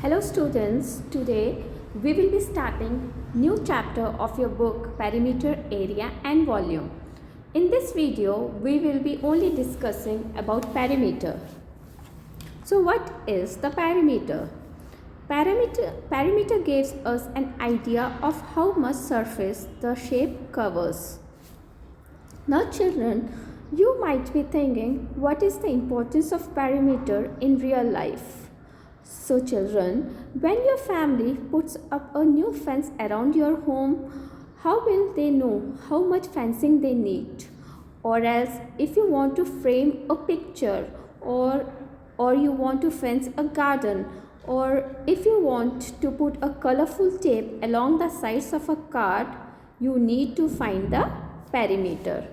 Hello students, today we will be starting new chapter of your book Perimeter, Area and Volume. In this video, we will be only discussing about perimeter. So what is the perimeter? Perimeter gives us an idea of how much surface the shape covers. Now children, you might be thinking, what is the importance of perimeter in real life? So children, when your family puts up a new fence around your home, how will they know how much fencing they need? Or else if you want to frame a picture or you want to fence a garden, or if you want to put a colorful tape along the sides of a card, you need to find the perimeter.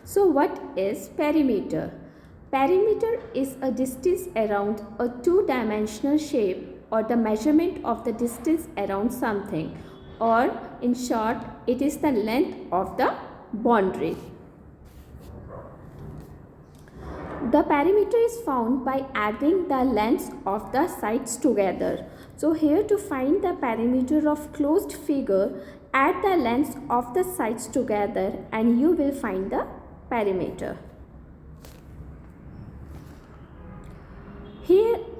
So what is perimeter? Perimeter is a distance around a two-dimensional shape or the measurement of the distance around something, or in short, it is the length of the boundary. The perimeter is found by adding the lengths of the sides together. So here to find the perimeter of closed figure, add the lengths of the sides together and you will find the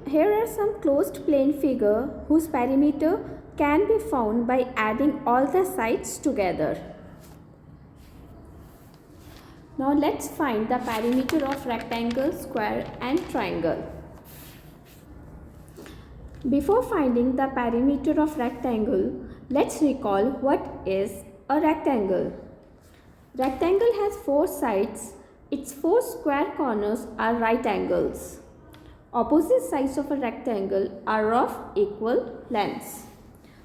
Here are some closed plane figure whose perimeter can be found by adding all the sides together. Now let's find the perimeter of rectangle, square and triangle. Before finding the perimeter of rectangle, let's recall what is a rectangle. Rectangle has four sides. Its four square corners are right angles. Opposite sides of a rectangle are of equal lengths.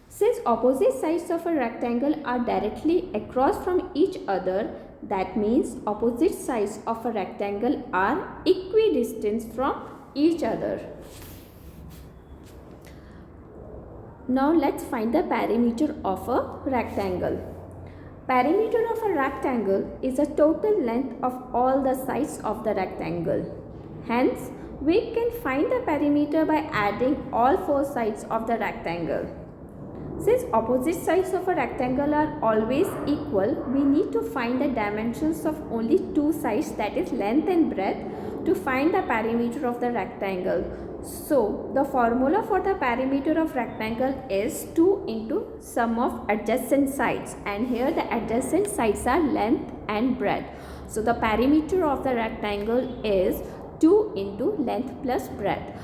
Since opposite sides of a rectangle are directly across from each other, that means opposite sides of a rectangle are equidistant from each other. Now let's find the perimeter of a rectangle. Perimeter of a rectangle is the total length of all the sides of the rectangle. Hence, we can find the perimeter by adding all four sides of the rectangle. Since opposite sides of a rectangle are always equal, we need to find the dimensions of only two sides, that is length and breadth, to find the perimeter of the rectangle. So, the formula for the perimeter of rectangle is 2 into sum of adjacent sides, and here the adjacent sides are length and breadth. So, the perimeter of the rectangle is 2 into length plus breadth.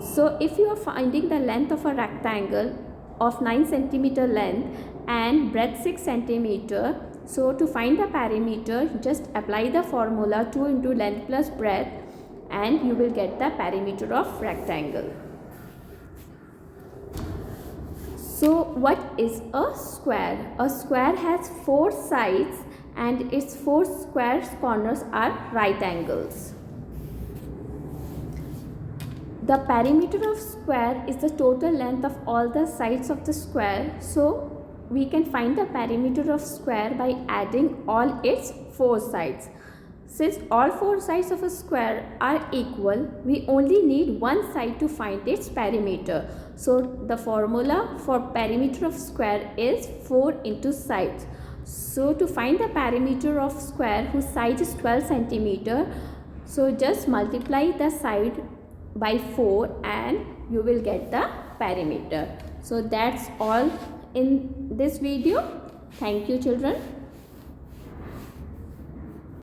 So if you are finding the length of a rectangle of 9 cm length and breadth 6 cm, so to find the perimeter, just apply the formula 2 into length plus breadth and you will get the perimeter of rectangle. So what is a square? A square has four sides and its four square corners are right angles. The perimeter of square is the total length of all the sides of the square. So we can find the perimeter of square by adding all its four sides. Since all four sides of a square are equal, we only need one side to find its perimeter. So the formula for perimeter of square is 4 into sides. So to find the perimeter of square whose side is 12 cm, so just multiply the side by 4 and you will get the perimeter. So that's all in this video. Thank you children.